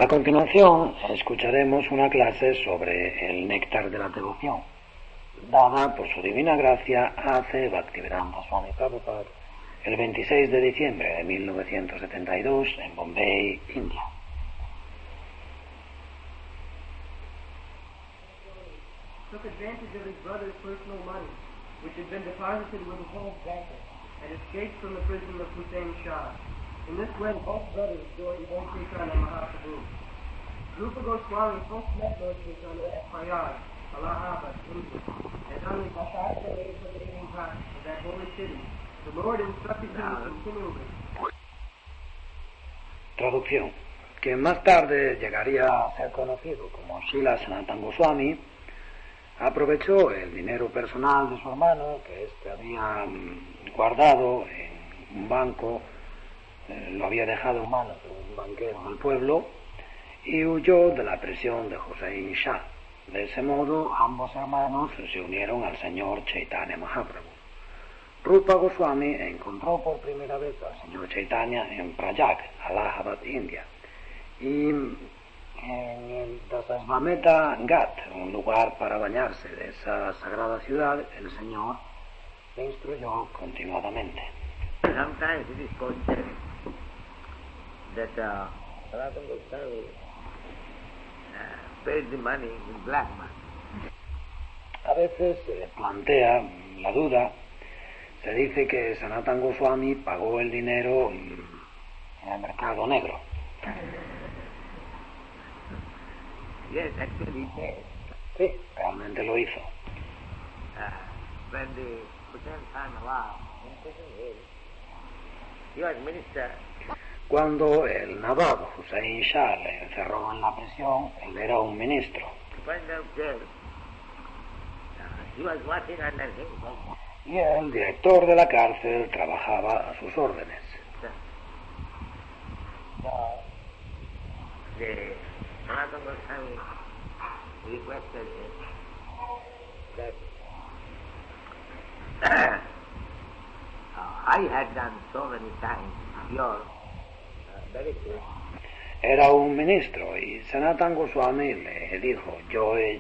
A continuación, escucharemos una clase sobre el néctar de la devoción, dada por su divina gracia A.C. Bhaktivedanta Swami Prabhupada el 26 de diciembre de 1972 en Bombay, India. Took advantage of his brother's personal money, which had been deposited with his home banker, and escaped from the prison of Hussein Shah. In this way, both brothers joined Lord Chaitanya Mahaprabhu. Rupa Goswami first met Lord Chaitanya at Prayag, Allahabad, India, and on the Dasarta days of the evening part of that holy city, the Lord instructed him continually. Traducción. Quien más tarde llegaría a ser conocido como Srila Sanatana Goswami, aprovechó el dinero personal de su hermano, que éste había guardado en un banco, lo había dejado en manos de un banquero del pueblo, y huyó de la prisión de Hussein Shah. De ese modo, ambos hermanos se unieron al señor Chaitanya Mahaprabhu. Rupa Goswami encontró por primera vez al señor Chaitanya en Prayag, Allahabad, India, y en el Dasasvameta Ghat, un lugar para bañarse de esa sagrada ciudad, el Señor le instruyó continuadamente. Sometimes it is considered that Sanatana Goswami paid the money in black money. A veces se plantea la duda, se dice que Sanatana Goswami pagó el dinero en el mercado negro. Yes, actually he did. Sí, realmente lo hizo. When the Hussein Khan Nawab imprisoned him, he was minister. Cuando el Nawab Hussein Shah le encerró en la prisión, él era un ministro. When the jail, he was working under him. Y el director de la cárcel trabajaba a sus órdenes. The Sanatana Goswami requested him that I had done so many times your benefit. Era un ministro y Sanatana Goswami le dijo, yo he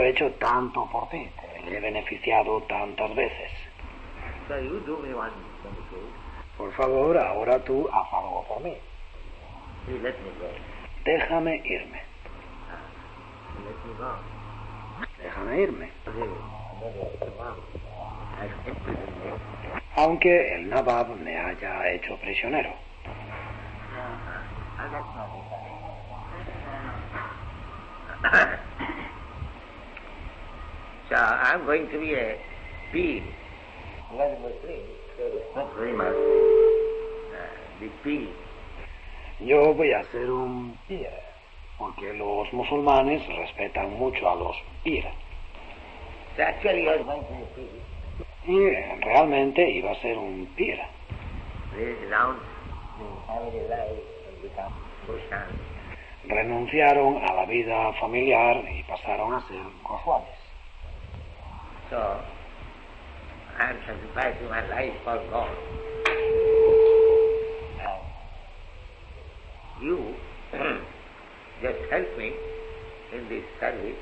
hecho tanto por ti, te he beneficiado tantas veces. So you do me one benefit. Por favor, ahora tú haz algo por mí. Please let me go. Déjame irme. Let me go. Déjame irme. I imprisoned him. Aunque el Nawab me haya hecho prisionero. And that's not it. So I'm going to be a pig. Because Muslims, they respect very much the pig. Yo voy a ser un pir, porque los musulmanes respetan mucho a los pir. So actually I was going to be a pig. Y realmente iba a ser un pir. They renounced the family life and become Goswami. Renunciaron a la vida familiar y pasaron a ser Goswamis. So I am sacrificing my life for God. And you just help me in this service.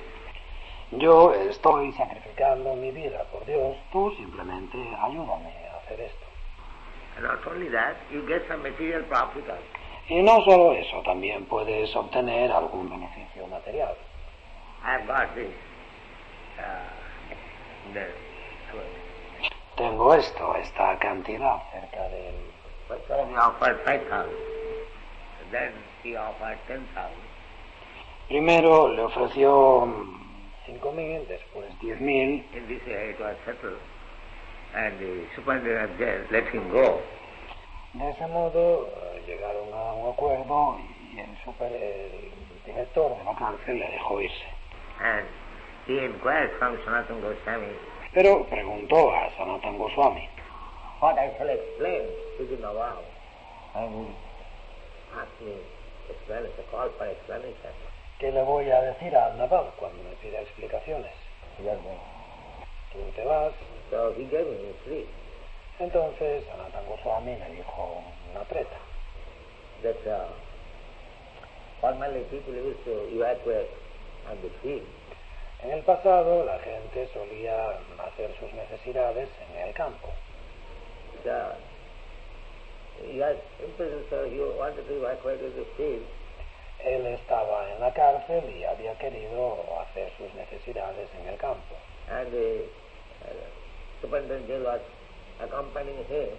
Yo estoy sacrificando mi vida por Dios, tú simplemente ayúdame a hacer esto. And not only that, you get some material profit also. Y no solo eso, también puedes obtener algún beneficio material. I've got this. Tengo esta cantidad cerca del... First time he offered 5,000. Then he offered 10,000. Primero le ofreció 5,000, después 10,000. In this way it was settled. And the superintendent of jail let him go. De ese modo llegaron a un acuerdo y el director de la cárcel le dejó irse. And he inquired from Sanatana Goswami, Pero preguntó a Sanatana Goswami, what I shall explain to the Nawab. And he asked me explanation, call for explanation. ¿qué le voy a decir al Nawab cuando me pida explicaciones? He was going. Tú te vas. So he gave me free. Entonces Sanatana Goswami le dijo una treta. That Formerly people used to evacuate on the field. En el pasado la gente solía hacer sus necesidades en el campo. So, he was in prison, so he wanted to evacuate to the field. Él estaba en la cárcel y había querido hacer sus necesidades en el campo. And the superintendent was accompanying him.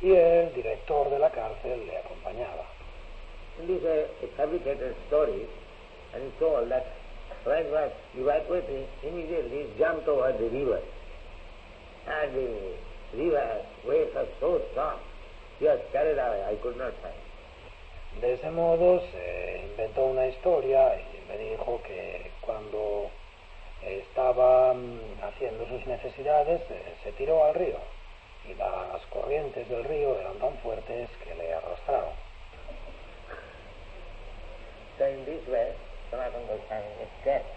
Y el director de la cárcel le acompañaba. And this is a fabricated story, and he told that when he was evacuating, immediately he jumped over the river. And the river waves were so strong, he was carried away, I could not find. De ese modo se inventó una historia y me dijo que cuando estaba haciendo sus necesidades se tiró al río y las corrientes del río eran tan fuertes que le arrastraron. So in this way, Sanatana Goswami escaped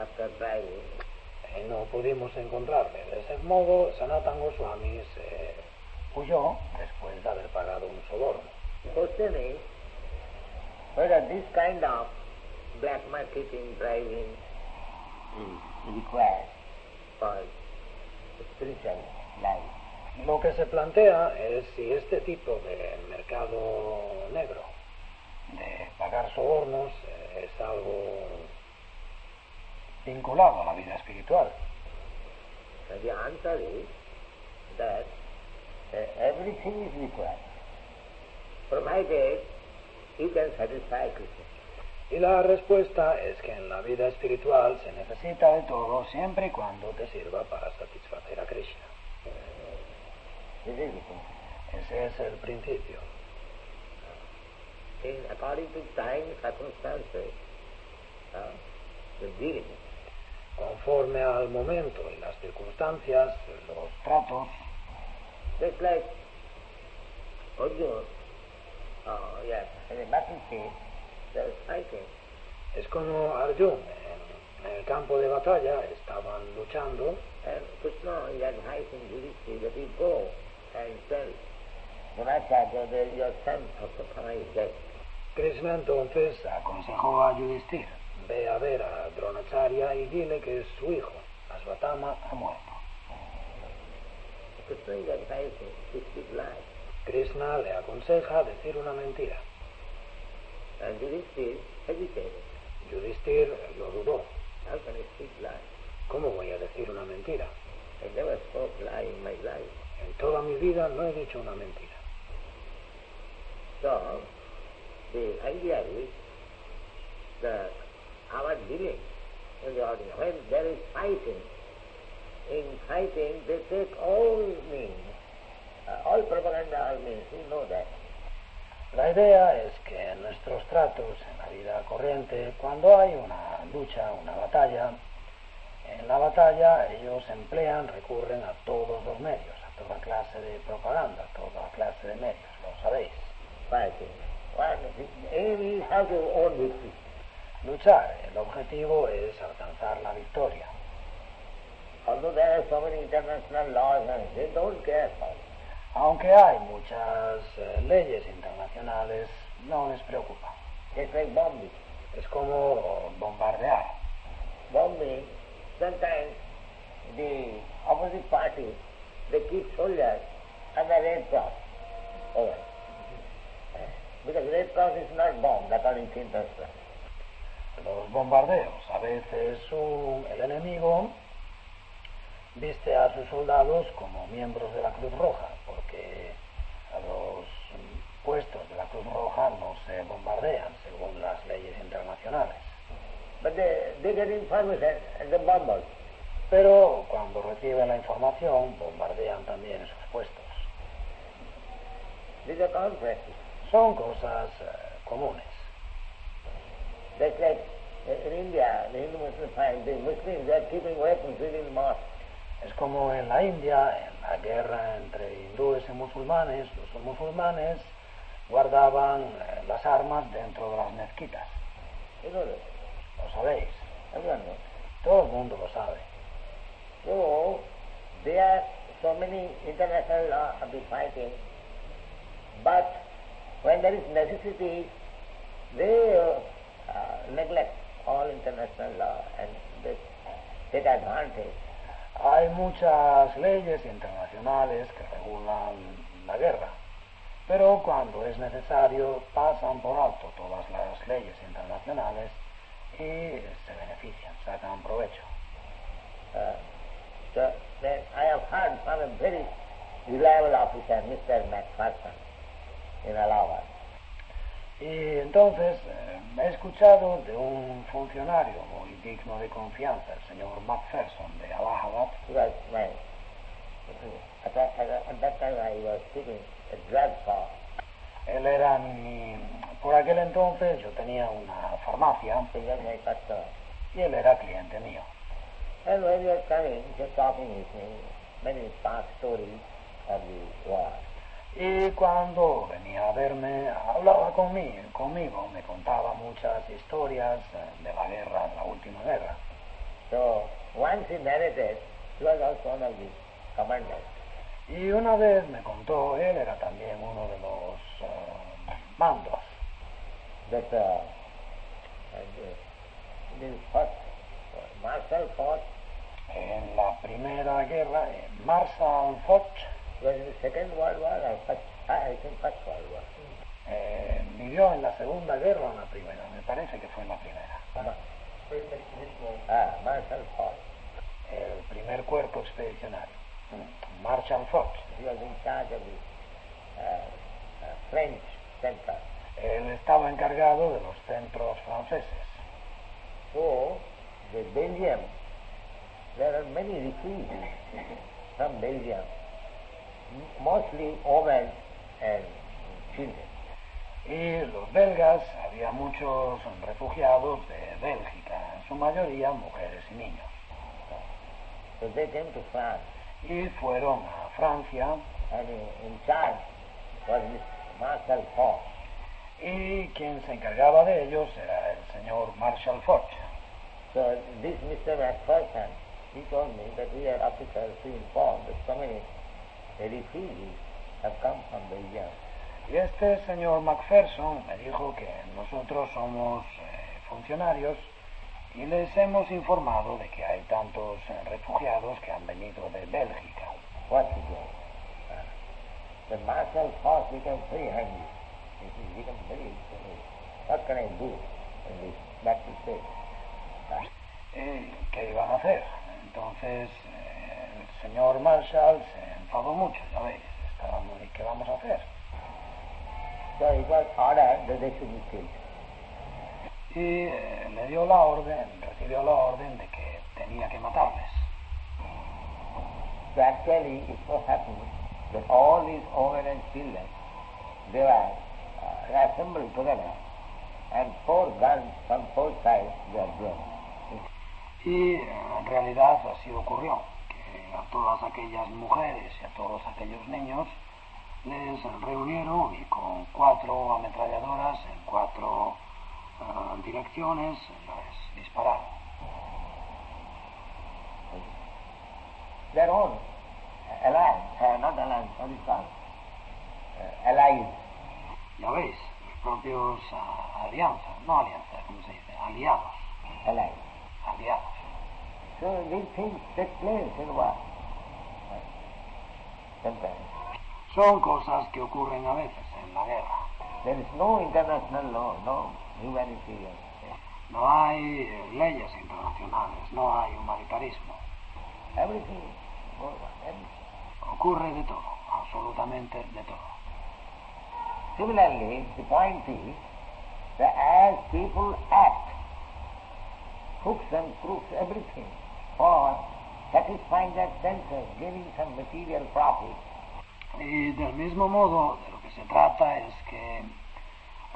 after driving. No pudimos encontrarle. De ese modo, Sanatana Goswami se huyó después de haber pagado un soborno. The question is whether this kind of black marketing driving is required for spiritual life. Lo que se plantea es si este tipo de mercado negro, de pagar sobornos, es algo vinculado a la vida espiritual. And the answer is that everything is required, provided you can satisfy Krishna. Y la respuesta es que en la vida espiritual se necesita de todo siempre y cuando te sirva para satisfacer a Krishna. Ese es el principio. According to time, circumstances, the dealing. Conforme al momento y las circunstancias, los tratos. Just like Arjuna, in the battlefield, they were fighting. Es como Arjuna, en el campo de batalla estaban luchando. And Krishna is advising Yudhishthira that you go and tell Dronacharya that your son Ashwatthama is dead. Krishna entonces aconsejó a Yudhishthira: ve a ver a Dronacharya y dile que su hijo, Ashwatthama, ha muerto. Krishna is advising to speak lies. Krishna le aconseja decir una mentira. And Yudhishthira hesitated. Yudhishthira lo dudó. How can I speak lies? ¿Cómo voy a decir una mentira? I never spoke lie in my life. En toda mi vida no he dicho una mentira. So, the idea is that our dealing in the audience, when there is fighting, in fighting they take all means, all propaganda, all means, you know that. La idea es que en nuestros tratos, en la vida corriente, cuando hay una lucha, una batalla, en la batalla ellos recurren a todos los medios, a toda clase de propaganda, a toda clase de medios, lo sabéis. Fighting. The aim is how to own victory. Luchar, el objetivo es alcanzar la victoria. Although there are so many international laws, they don't care for it. Aunque hay muchas leyes internacionales, no les preocupa. It's like bombing. Es como bombardear. Bombing, sometimes the opposite party, they keep soldiers and the Red Cross over. Because Red Cross is not bombed according to international. Los bombardeos, a veces el enemigo viste a sus soldados como miembros de la Cruz Roja, porque a los puestos de la Cruz Roja no se bombardean según las leyes internacionales. But they get information and they bomb us. Pero cuando reciben la información, bombardean también esos puestos. These are common practices. Son cosas comunes. That's like in India, the Hindu Muslims find the Muslims are keeping weapons within the mosque. Es como en la India, en la guerra entre hindúes y musulmanes, los musulmanes guardaban las armas dentro de las mezquitas. You know that. ¿Lo sabéis? Everyone knows. Todo el mundo lo sabe. So, there are so many international laws of the fighting, but when there is necessity, they neglect all international law and they take advantage. Hay muchas leyes internacionales que regulan la guerra, pero cuando es necesario pasan por alto todas las leyes internacionales y se benefician, sacan provecho. So then I have heard from a very reliable officer, Mr. MacPherson, in Allahabad. Y entonces he escuchado de un funcionario muy digno de confianza, el señor Macpherson de Allahabad. Because at that time I was keeping a drugstore. Él era por aquel entonces yo tenía una farmacia He was my customer. y él era cliente mío. And when we were coming, just talking with me, many past stories of the war. Y cuando venía a verme, hablaba conmigo, me contaba muchas historias de la guerra, de la última guerra. So once he narrated, he was also one of the commanders. Y una vez me contó, él era también uno de los mandos. That the first Marshall Foch En la primera guerra, Marshall Foch was in the Second World War or I think First World War. vivió en la Segunda Guerra o en la Primera, me parece que fue en la primera. Marshall Foch. El primer cuerpo expedicionario, Marshall Foch. He was in charge of the French center. Él estaba encargado de los centros franceses. So, the Belgium, there are many refugees from Belgium, mostly women and children. Y los belgas, había muchos refugiados de Bélgica, en su mayoría mujeres y niños. So they came to France, Y fueron a Francia, and in charge was this Marshal Foch. y quien se encargaba de ellos era el señor Marshall Foch. So this Mr. MacPherson, he told me that we are officers to inform that so many refugees have come from Belgium. Y este señor Macpherson me dijo que nosotros somos funcionarios y les hemos informado de que hay tantos refugiados que han venido de Bélgica. What to do? The Marshal Foch became very angry. He became very what can I do in this battle state? ¿Qué iban a hacer? Entonces el señor Marshall se enfadó mucho, ya veis, ¿qué vamos a hacer? So it was ordered that they should be killed. Y le dio la orden, recibió la orden de que tenía que matarles. So actually it so happened that all these women and children, they were assembled together and 4 guns from 4 sides were blown. Y en realidad así ocurrió, que a todas aquellas mujeres y a todos aquellos niños les reunieron y con 4 ametralladoras en 4 direcciones les dispararon. Their own allies, not allies, what is called? Allies. Ya veis, los propios alianzas, no alianzas, ¿cómo se dice? Aliados. Allies. Aliados. So these things take place in war. Sometimes. Son cosas que ocurren a veces en la guerra. There is no international law, no humanitarian. No hay leyes internacionales, no hay humanitarismo. Everything goes on. Everything. Ocurre de todo, absolutamente de todo. Similarly, the point is that as people act, hooks and crooks, everything, for satisfying their senses, gaining some material profit. Y del mismo modo, de lo que se trata es que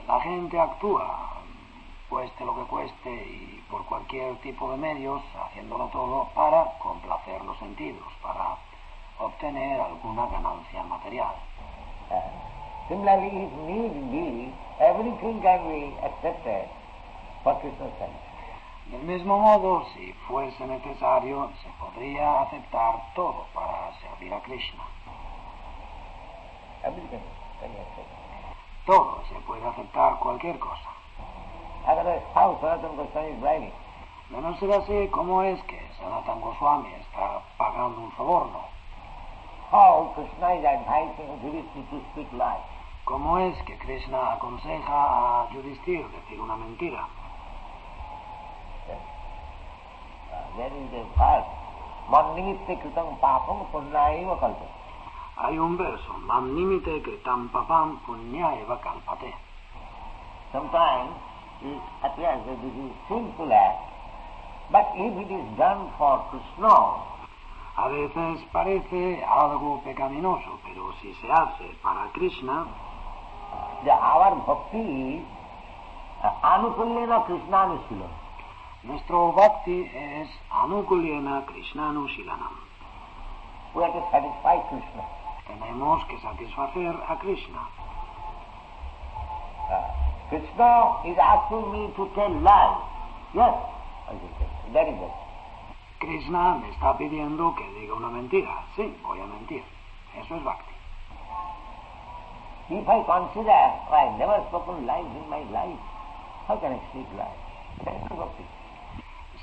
la gente actúa, cueste lo que cueste y por cualquier tipo de medios, haciéndolo todo para complacer los sentidos, para obtener alguna ganancia material. Similarly, if need be, everything can be accepted for Krishna's service. Del mismo modo, si fuese necesario, se podría aceptar todo para servir a Krishna. Everything can be accepted. Todo, se puede aceptar cualquier cosa. otherwise how Sanatana Goswami is bribing? De no ser así, ¿cómo es que Sanatana Goswami está pagando un soborno? How Krishna is advising Yudhishthira to speak lies? ¿Cómo es que Krishna aconseja a Yudhishthira decir una mentira? There is a verse, Mannimitte kritam papam punyaiva kalpate. Hay un verso, Mam nimite kritam papam punyaiva kalpate. Sometimes it appears that this is sinful act, but if it is done for Krishna, A veces parece algo pecaminoso, pero si se hace para Krishna, our bhakti is anukulyena Krishnanushilam. nuestro bhakti es anukulyena Krishnanusilanam. We have to satisfy Krishna. Tenemos que satisfacer a Krishna. Krishna is asking me to tell lies. Yes, I will tell. That is it. Krishna me está pidiendo que diga una mentira. Sí, voy a mentir. Eso es bhakti. If I consider I have never spoken lies in my life, how can I speak lies? That is bhakti.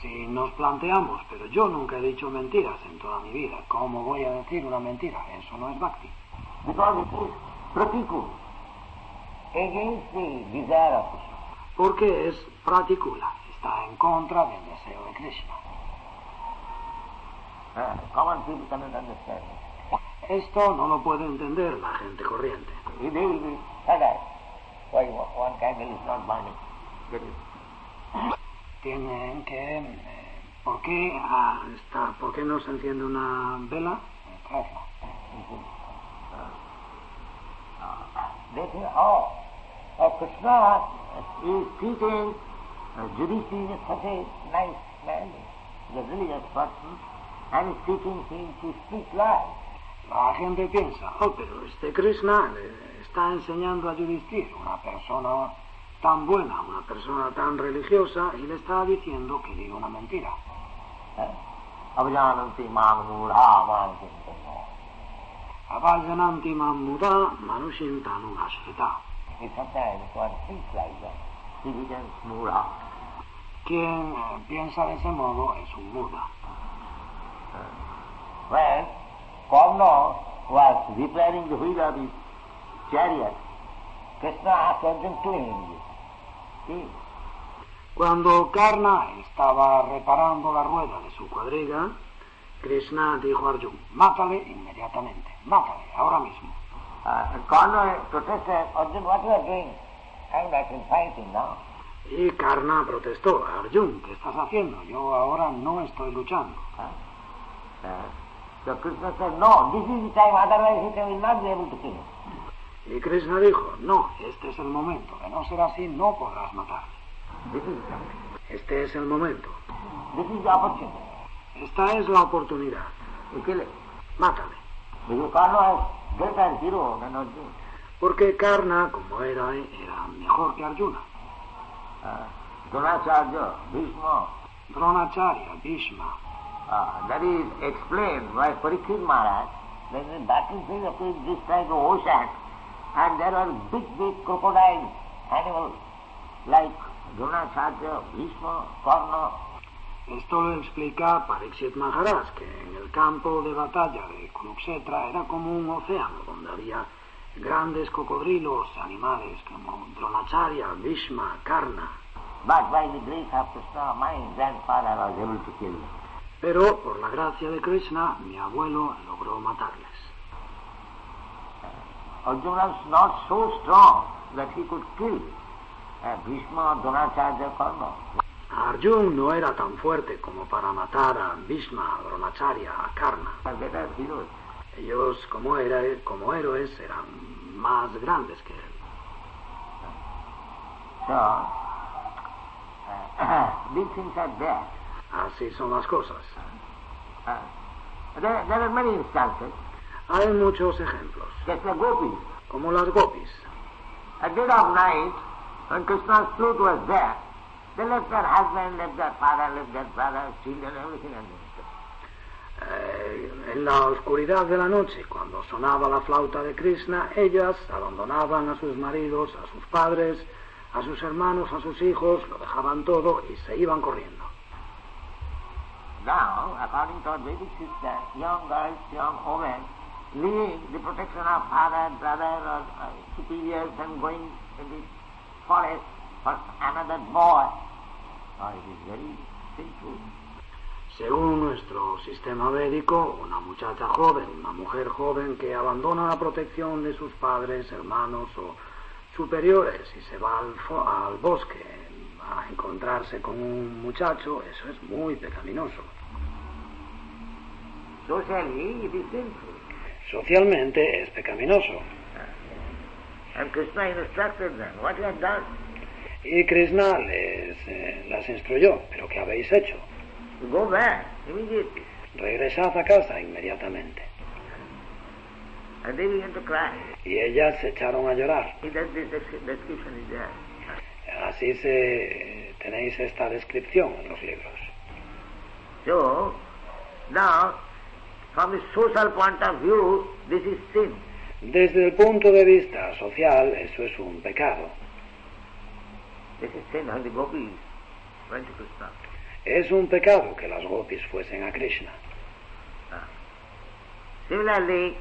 Si nos planteamos, pero yo nunca he dicho mentiras en toda mi vida, ¿cómo voy a decir una mentira? Eso no es bhakti. Because it is pratikul, against the desire of Krishna. Porque es pratikula, está en contra del deseo de Krishna. Common people cannot understand. Esto no lo puede entender la gente corriente. They will be sad. Why one candle is not burning? That is. Tienen que... ¿por qué no se enciende una vela? Traerla. They think, Krishna is treating Yudhishthira is such a nice man, the religious person, and is teaching him to speak lies. La gente piensa, pero Krishna le está enseñando a Yudhishthira, una persona tan buena, una persona tan religiosa, y le está diciendo que diga una mentira. Abhijananti mam mudha manushintanam. Abhajananti mam mudha manushintanam ashrita. Sometimes one thinks like that. He becomes mudha. Quien piensa de ese modo es un muda. When Karna was repairing the wheel of his chariot, Krishna asked Arjuna to him. See? Cuando Karna estaba reparando la rueda de su cuadriga, Krishna dijo a Arjuna, mátale inmediatamente, mátale, ahora mismo. Karna protested, Arjuna, what you are doing? I am not in fighting now. Y Karna protestó, Arjuna, ¿qué estás haciendo? Yo ahora no estoy luchando. So Krishna said, no, this is the time, otherwise he will not be able to kill him. Y Krishna dijo, no, este es el momento, de no ser así no podrás matarle. This is the time. Este es el momento. This is the opportunity. Esta es la oportunidad. You kill him. Mátale. Because Karna is greater hero than Arjuna. Porque Karna, como era mejor que Arjuna. Dronacharya, Bhishma. Dronacharya, Bhishma. That is explained by Parikshit Maharaj. There is a battlefield of this type of ocean, and there are big crocodile animals like Dronacharya, Bhishma, Karna. Esto lo explica Parikshit Maharaj, que en el campo de batalla de Kurukshetra era como un océano donde había grandes cocodrilos, animales como Dronacharya, Bhishma, Karna. But by the grace of Krishna, my grandfather was able to kill them. Pero por la gracia de Krishna, mi abuelo logró matarles. Arjuna was not so strong that he could kill Bhishma, Dronacharya, Karna. Arjuna no era tan fuerte como para matar a Bhishma, a Dronacharya, a Karna. But they are heroes. Ellos, como héroes, eran más grandes que él. So, these things are there. Así son las cosas. There are many instances. Hay muchos ejemplos, Just like gopis. como las gopis. At dead of night, when Krishna's flute was there, they left their husband, left their father, left their brother, children, everything and En la oscuridad de la noche, cuando sonaba la flauta de Krishna, ellas abandonaban a sus maridos, a sus padres, a sus hermanos, a sus hijos, lo dejaban todo y se iban corriendo. Now, according to our Vedic system, young girls, young women, leaving the protection of father, brother, or superiors and going in the forest for another boy, it is very sinful. Según nuestro sistema védico, una muchacha joven, una mujer joven que abandona la protección de sus padres, hermanos o superiores y se va al bosque a encontrarse con un muchacho, eso es muy pecaminoso. Socially, it is sinful. Socialmente es pecaminoso. And Krishna instructed them, what you have done? Y Krishna las instruyó, pero ¿qué habéis hecho? You go back immediately. Regresad a casa inmediatamente. And they began to cry. Y ellas se echaron a llorar. This description is there. Así tenéis esta descripción en los libros. So, now, from the social point of view, this is sin. Desde el punto de vista social, eso es un pecado. This is sin when the gopis went to Krishna. Es un pecado que las gopis fuesen a Krishna. Similarly,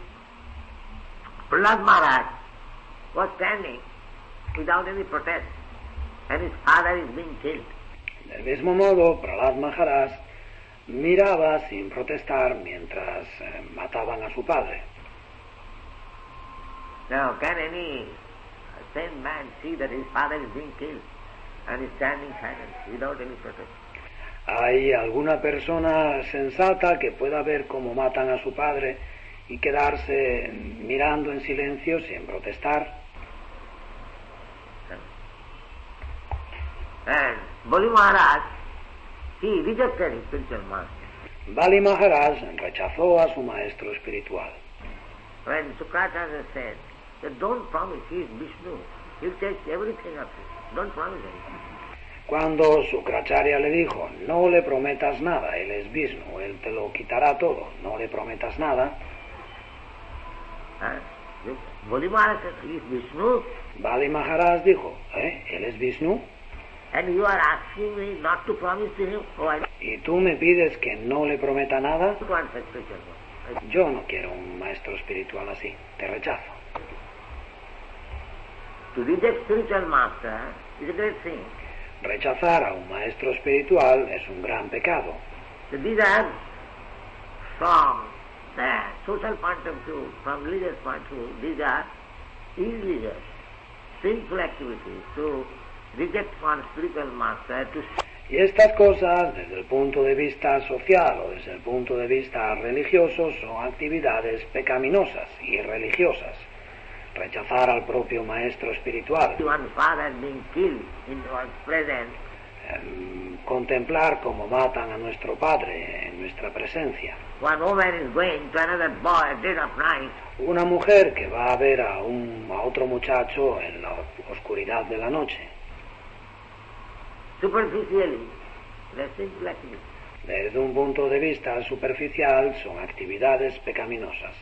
Prahlad Maharaj was standing without any protest, and his father is being killed. Del mismo modo, Prahlad Maharaj miraba sin protestar mientras mataban a su padre. Now, can any sane man see that his father is being killed and is standing silent without any protest? ¿Hay alguna persona sensata que pueda ver cómo matan a su padre y quedarse mirando en silencio sin protestar? And Bali Maharaj, he rejected his spiritual master. Bali Maharaj rechazó a su maestro espiritual. When Shukracharya said that don't promise, he is Vishnu, he'll take everything of you, don't promise anything. Cuando Shukracharya le dijo, no le prometas nada, él es Vishnu, él te lo quitará todo, no le prometas nada. Bali Maharaj said, he is Vishnu. Bali Maharaj dijo, él es Vishnu. And you are asking me not to promise to him? Oh, I ¿Y tú me pides que no le prometa nada? don't want such spiritual master. Yo no quiero un maestro espiritual así, te rechazo. To reject spiritual master is a great thing. Rechazar a un maestro espiritual es un gran pecado. So these are, from the social point of view, from religious point of view, these are illegal, sinful activities to reject one spiritual master. Y estas cosas, desde el punto de vista social o desde el punto de vista religioso, son actividades pecaminosas y religiosas. Rechazar al propio maestro espiritual. One father being killed in one's presence. Contemplar cómo matan a nuestro padre en nuestra presencia. One woman is going to another boy at dead of night. Una mujer que va a ver a otro muchacho en la oscuridad de la noche. Superficially, they're simple activities. Desde un punto de vista superficial son actividades pecaminosas.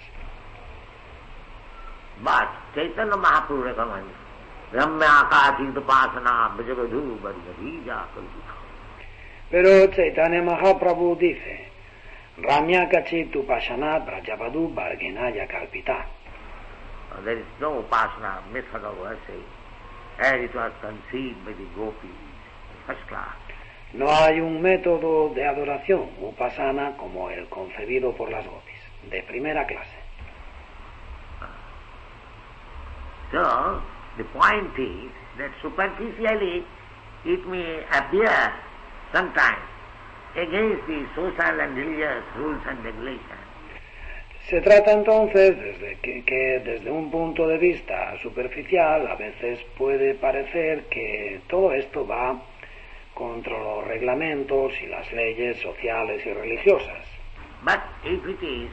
But Chaitanya Mahaprabhu recommends Ramya Kachit Upasana Bhajagadhu Bharija Kalpita. Pero Chaitanya Mahaprabhu dice Ramya Kachit Upasana Brajavadu Bhargenaya Kalpita. There is no Upasana method of worship as it was conceived by the gopis, first class. No hay un método de adoración, upasana, como el concebido por las gopis, de primera clase. So, the point is that superficially it may appear sometimes against the social and religious rules and regulations. Se trata entonces que desde un punto de vista superficial a veces puede parecer que todo esto va contra los reglamentos y las leyes sociales y religiosas. But if it is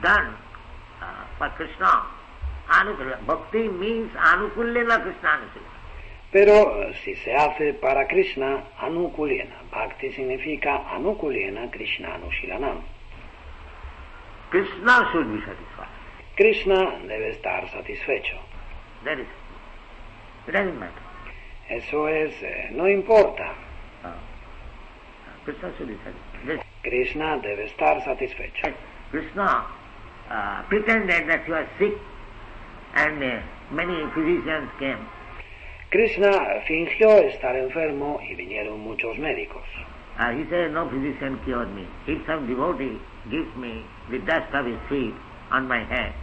done for Krishna, Anukulya, Bhakti means Anukulyana Krishna Anukulya. Pero si se hace para Krishna, Anukulyana. Bhakti significa Anukulyana Krishna Anushilanam. Krishna should be satisfied. Krishna debe estar satisfecho. That is, it doesn't matter. Eso es, no importa. Krishna should be satisfied. Krishna debe estar satisfecho. Krishna pretended that he was sick, and many physicians came. Krishna fingió estar enfermo y vinieron muchos médicos. He said, no physician cured me. If some devotee gives me the dust of his feet on my head,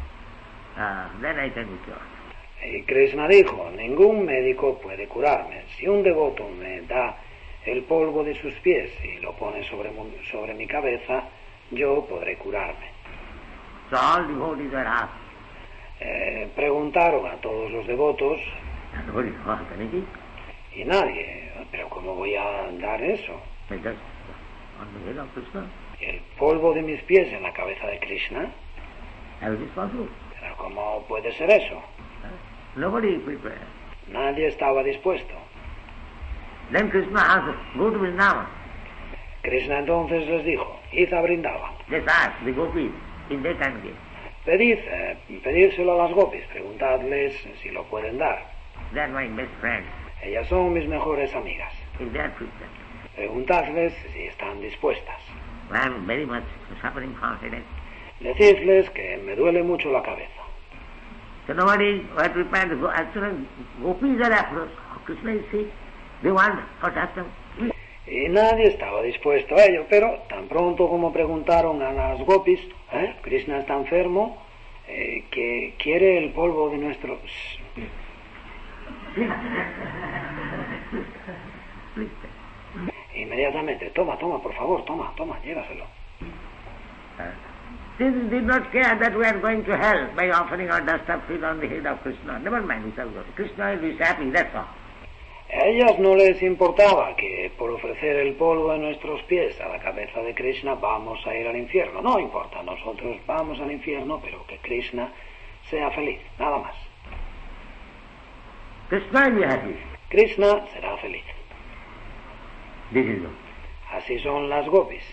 then I can be cured. Y Krishna dijo, ningún médico puede curarme. Si un devoto me da el polvo de sus pies y lo pone sobre mi cabeza, yo podré curarme. So all devotees were asked. Preguntaron a todos los devotos, Nobody asked anything. y nadie, pero ¿cómo voy a dar eso? The dust on the head of Krishna. El polvo de mis pies en la cabeza de Krishna, How is this possible? pero ¿cómo puede ser eso? Nobody prepared. Nadie estaba dispuesto. Then Krishna asked, go to Vrindavan. Krishna entonces les dijo, id a Brindavan. Just ask the gopis if they can give. Pedírselo a las gopis, preguntadles si lo pueden dar. They are my best friends. Ellas son mis mejores amigas. If they are prepared. Preguntadles si están dispuestas. I am very much suffering from headache. Decidles que me duele mucho la cabeza. So nobody was prepared to go. As soon as gopis are approached, Krishna is sick. They want protection. Y nadie estaba dispuesto a ello, pero tan pronto como preguntaron a las gopis, Krishna está enfermo, que quiere el polvo de nuestro... Inmediatamente, toma, por favor, toma, llévaselo. Since did not care that we are going to hell by offering our dust of feet on the head of Krishna. Never mind, he shall go. Krishna will be happy, that's all. A ellas no les importaba que por ofrecer el polvo de nuestros pies a la cabeza de Krishna vamos a ir al infierno. No importa, nosotros vamos al infierno, pero que Krishna sea feliz, nada más. Krishna will be happy. Krishna será feliz. This is all. Así son las gopis.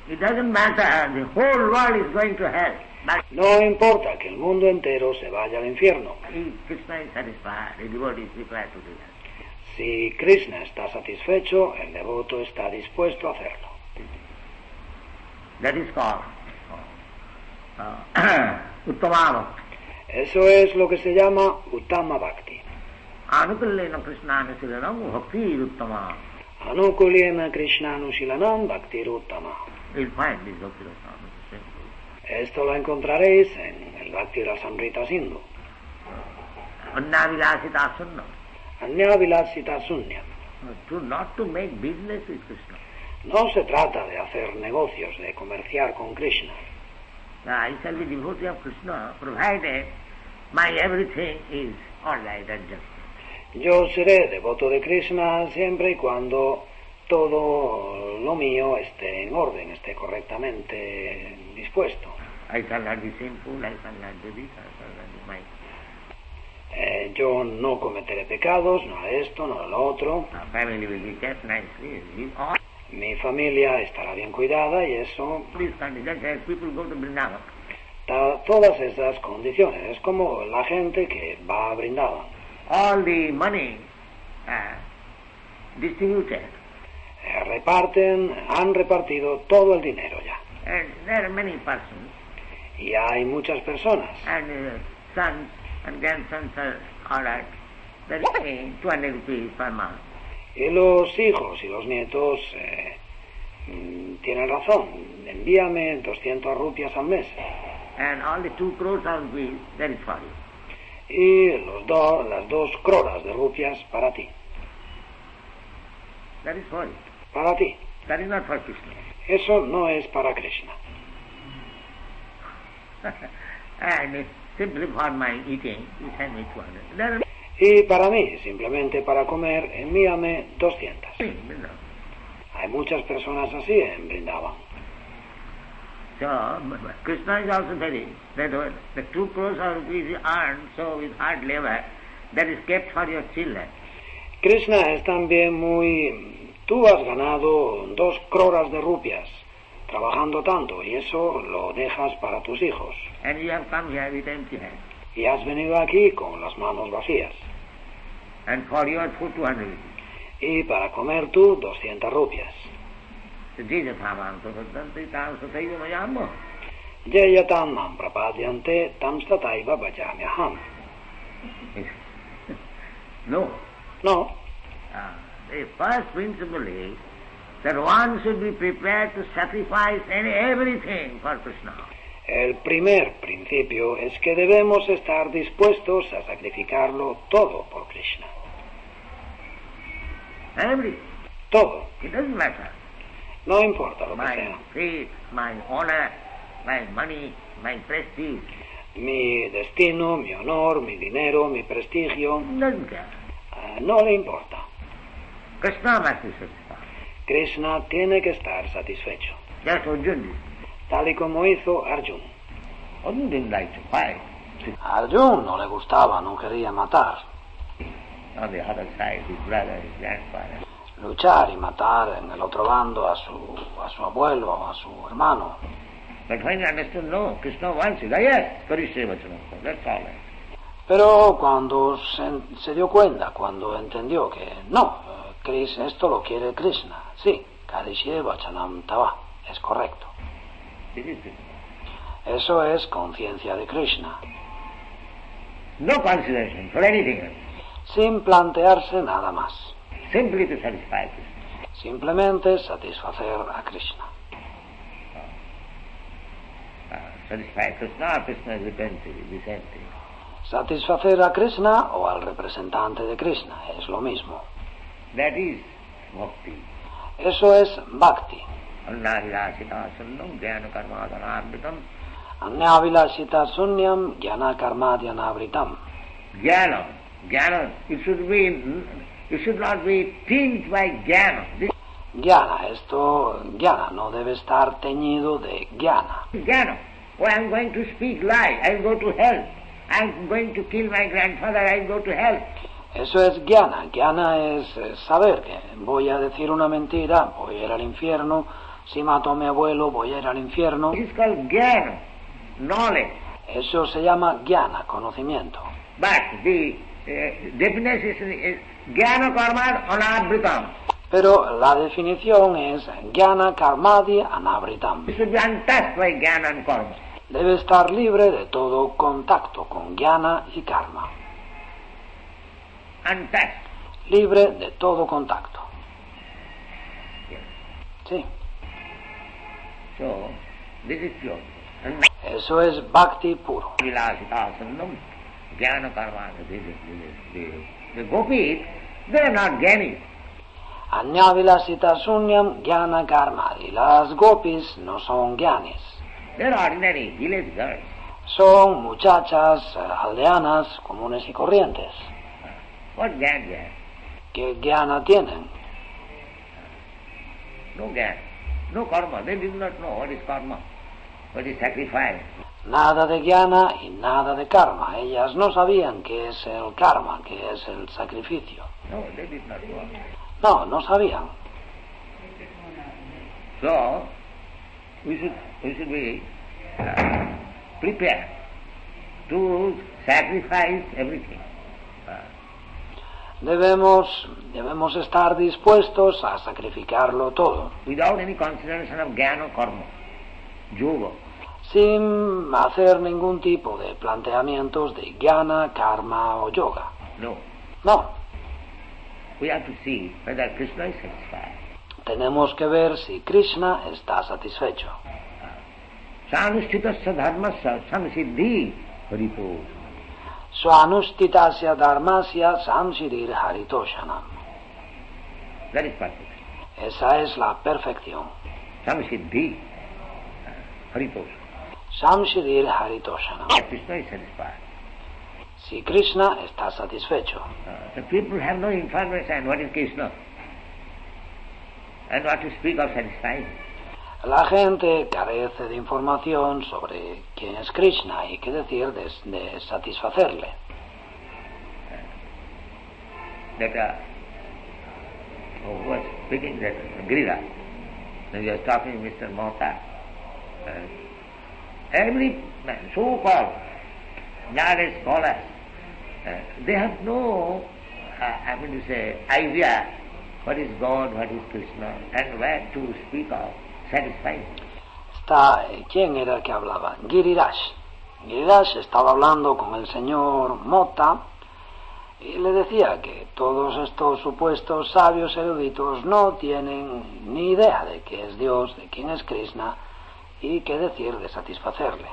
It doesn't matter, the whole world is going to hell. But No importa que el mundo entero se vaya al infierno. if Krishna is satisfied, the devotee is prepared to do that. Si Krishna está satisfecho, el devoto está dispuesto a hacerlo. That is called Uttamava. Eso es lo que se llama Uttama Bhakti. Anukullena Krishna Anusilanam Bhakti Uttama. Anukulyena Krishnanusilanam Bhaktiruttama. You'll find this Bhakti Rasamrita. Esto lo encontraréis en el Bhakti Rasamrita Sindhu. Annavilasita Sunna. Anyavilasita Sunyam. Not to make business with Krishna. No se trata de hacer negocios, de comerciar con Krishna. I shall be devotee of Krishna provided my everything is all right and just. Yo seré devoto de Krishna siempre y cuando todo lo mío esté en orden, esté correctamente dispuesto. I shall not be sinful, I shall not do this, I shall not do my... Yo no cometeré pecados, no haré esto, no haré lo otro. Our family will be kept nicely, live all Mi familia estará bien cuidada y eso, these conditions as people go to Vrindavan. todas esas condiciones. Es como la gente que va a Brindavan. All the money distributed. Han repartido todo el dinero ya. And there are many persons, Y hay muchas personas. and sons and grandsons are all right. They are paying 200 rupees per month. Y los hijos y los nietos tienen razón. Envíame 200 rupias al mes. And all the 2 crores of rupees, that is for you. Y las 2 croras de rupias para ti. That is for you. Para ti. That is not for Krishna. Eso no es para Krishna. And it's simply for my eating, you send me 200. There are Y para mí, simplemente para comer, envíame 200. many, you know. Hay muchas personas así en Brindavan. So, Krishna is also telling that the 2 crores of rupees you earn, so with hard labor, that is kept for your children. Krishna es también muy... Tú has ganado 2 croras de rupias trabajando tanto y eso lo dejas para tus hijos. And you have come here with empty hands. Y has venido aquí con las manos vacías. And for your food 200 rupees. Y para comer tú 200 rupias. Jejathaman prapadanti tam sataiva mayamma. Yeyatam mam prapadyante tam stataiva bhajamyaham. No. No. The first principle is that one should be prepared to sacrifice everything for Krishna. El primer principio es que debemos estar dispuestos a sacrificarlo todo por Krishna. Everything. Todo. It doesn't matter. No importa lo que My sea. faith, my honor, my money, my prestige. Mi destino, mi honor, mi dinero, mi prestigio. Doesn't care. No le importa. Krishna must be satisfied. Krishna tiene que estar satisfecho. Just Arjuna did. Tal y como hizo Arjuna. Arjuna didn't like to fight. A Arjuna no le gustaba, no quería matar. On the other side, his brother, his grandfather. Luchar y matar en el otro bando a su abuelo, a su hermano. But when he understood, no, Krishna wants it. Yes, Parishe Vachanamsa, that's all right. Pero cuando se dio cuenta, cuando entendió que no, esto lo quiere Krishna, sí, Karishye Vachanam Tava, es correcto. This is Krishna. Eso es conciencia de Krishna. No consideration for anything else. Sin plantearse nada más. Simply to satisfy Krishna. Simplemente satisfacer a Krishna. Satisfy Krishna, or Krishna is representative, the same thing. Satisfacer a Krishna o al representante de Krishna es lo mismo. That is bhakti. Eso es bhakti. Annavilasita sunnam jnana karmadhanamritam. Annavilasita sunyam jnana karmadhanamritam. Jnana, it should not be tinged by jnana. Jnana no debe estar teñido de jnana. Jnana. Oh, I'm going to speak lie, I'll go to hell. I'm going to kill my grandfather, I'll go to hell. Eso es jnana. Jnana es saber que voy a decir una mentira, voy a ir al infierno. Si mato a mi abuelo, voy a ir al infierno. It is called jnana, knowledge. Eso se llama jnana, conocimiento. But the definition is jnana karma anavritam. Pero la definición es jnana karmadi anavritam. It should be untouched by jnana and karma. Debe estar libre de todo contacto con jnana y karma. Untouched. Libre de todo contacto. Yes. Sí. So, this is pure. Eso es bhakti puro. Vilasitasanam, jnana karma. The gopis, they are not jnanis. Anyavilasita sunyam jnana karmadi. Las gopis no son jnanis. They are ordinary village girls. Son muchachas aldeanas comunes y corrientes. What jnana they have? ¿Qué jnana tienen? No jnana. No karma. They did not know what is karma, what is sacrifice. Nada de jnana y nada de karma. Ellas no sabían qué es el karma, qué es el sacrificio. No, they did not know. No sabían. So, we should be prepared to sacrifice everything. Debemos estar dispuestos a sacrificarlo todo. Without any consideration of jnana or karma, yoga. Sin hacer ningún tipo de planteamientos de jnana, karma o yoga. No. We have to see whether Krishna is satisfied. Tenemos que ver si Krishna está satisfecho. Sanushtitasya dharmasya samsiddhi haripo. Swanushtitasya dharmasya samsiddhir haritoshanam. That is perfect. Esa es la perfección. Samsiddhi haripo. Samsiddhir haritoshanam. Krishna is satisfied. Si Krishna está satisfecho. The people have no information what is Krishna and what to speak of satisfying. La gente carece de información sobre quién es Krishna y qué decir de satisfacerle. That who was speaking that Girira, when he was talking to Mr. Mohta, every man, so-called knowledge scholars, they have no I mean to say, idea what is God, what is Krishna, and where to speak of satisfying. ¿Quién era el que hablaba? Giriraj. Giriraj estaba hablando con el señor Mota y le decía que todos estos supuestos sabios eruditos no tienen ni idea de qué es Dios, de quién es Krishna y qué decir de satisfacerle.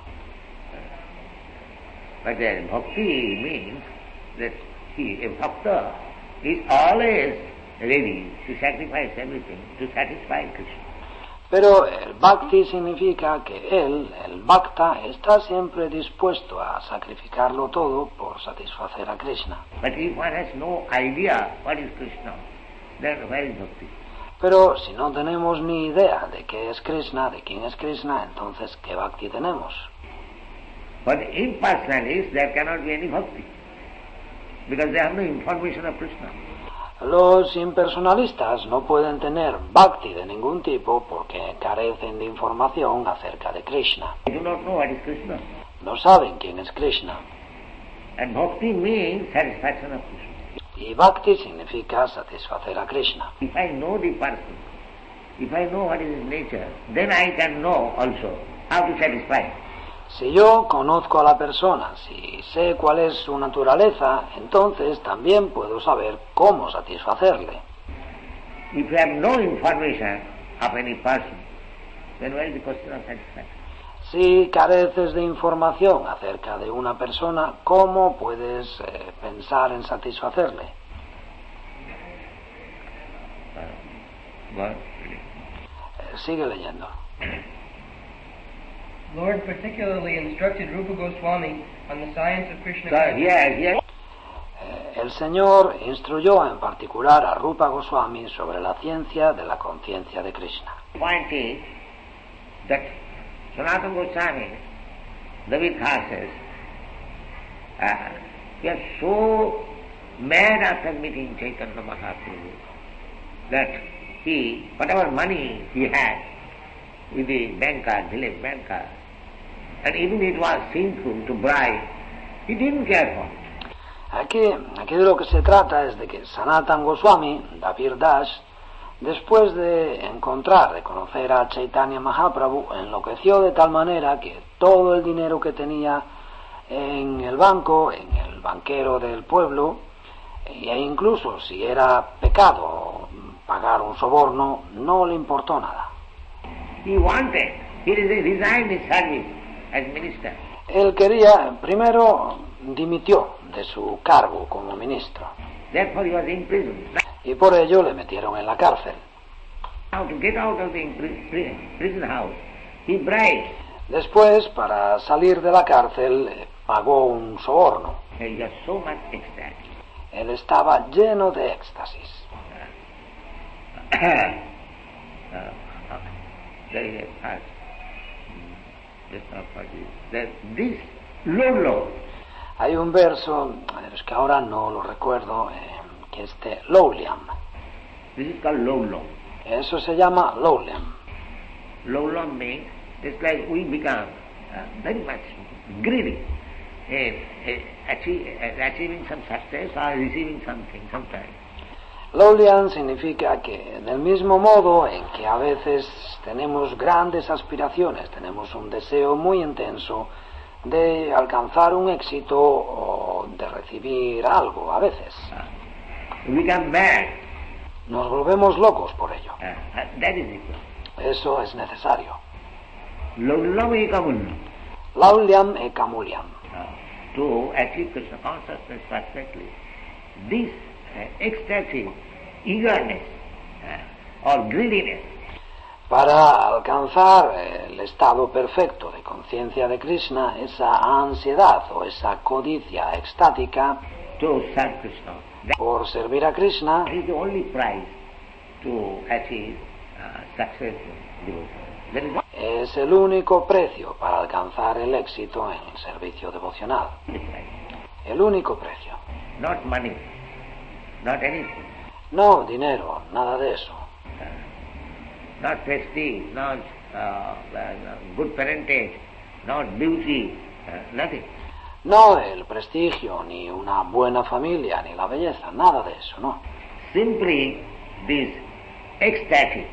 But bhakti means that a bhakta is always ready to sacrifice everything to satisfy Krishna. Pero el bhakti significa que él, el bhakta, está siempre dispuesto a sacrificarlo todo por satisfacer a Krishna. But if one has no idea what is Krishna, then where is bhakti? Pero si no tenemos ni idea de qué es Krishna, de quién es Krishna, entonces ¿qué bhakti tenemos? For the impersonalists, there cannot be any bhakti, because they have no information of Krishna. Los impersonalistas no pueden tener bhakti de ningún tipo porque carecen de información acerca de Krishna. They do not know what is Krishna. No saben quién es Krishna. And bhakti means satisfaction of Krishna. Y bhakti significa satisfacer a Krishna. If I know the person, if I know what is his nature, then I can know also how to satisfy. Si yo conozco a la persona, si sé cuál es su naturaleza, entonces también puedo saber cómo satisfacerle. If you have no information of any person, then where is the question of satisfaction? Si careces de información acerca de una persona, ¿cómo puedes pensar en satisfacerle? Sigue leyendo. Lord particularly instructed Rupa Goswami on the science of Krishna El Señor instruyó en particular a Rupa Goswami sobre la ciencia de la conciencia de Krishna. The point is that Sanatana Goswami, the Vikhasas, they are so mad after meeting Chaitanya Mahaprabhu that he, whatever money he had with the banker, village banker, and even it was sinful to bribe, he didn't care for it. Aquí de lo que se trata es de que Sanatana Goswami, Dabir Das, después de conocer a Chaitanya Mahaprabhu, enloqueció de tal manera que todo el dinero que tenía en el banco, en el banquero del pueblo, e incluso si era pecado pagar un soborno, no le importó nada. He resigned his service as minister. Él quería, primero dimitió de su cargo como ministro. Therefore he was imprisoned. Y por ello le metieron en la cárcel. Now to get out of the prison house, he bribed. Después, para salir de la cárcel, pagó un soborno. He got so much ecstasy. Él estaba lleno de éxtasis. There is a part. This Lolo. Hay un verso, es que ahora no lo recuerdo, que es de Lowliam. This is called Lolo. Eso se llama Lowliam. Lolo means it's like we become very much greedy achieving some success or receiving something sometimes. Lowliam significa que del mismo modo en que a veces tenemos grandes aspiraciones, tenemos un deseo muy intenso de alcanzar un éxito o de recibir algo a veces. We become mad. Nos volvemos locos por ello. That is it. Eso es necesario. Lollam e kamulyam. Laulyam e kamulyam. To achieve Krishna consciousness perfectly, this ecstatic eagerness or greediness. Para alcanzar el estado perfecto de conciencia de Krishna, esa ansiedad o esa codicia extática To serve Krishna. por servir a Krishna That is the only prize to achieve success in devotion. That is es el único precio para alcanzar el éxito en el servicio devocional. the prize. El único precio. Not money, not anything. No dinero, nada de eso. Not prestige, not good parentage, not beauty, nothing. No el prestigio, ni una buena familia, ni la belleza, nada de eso, no. Simply this ecstatic,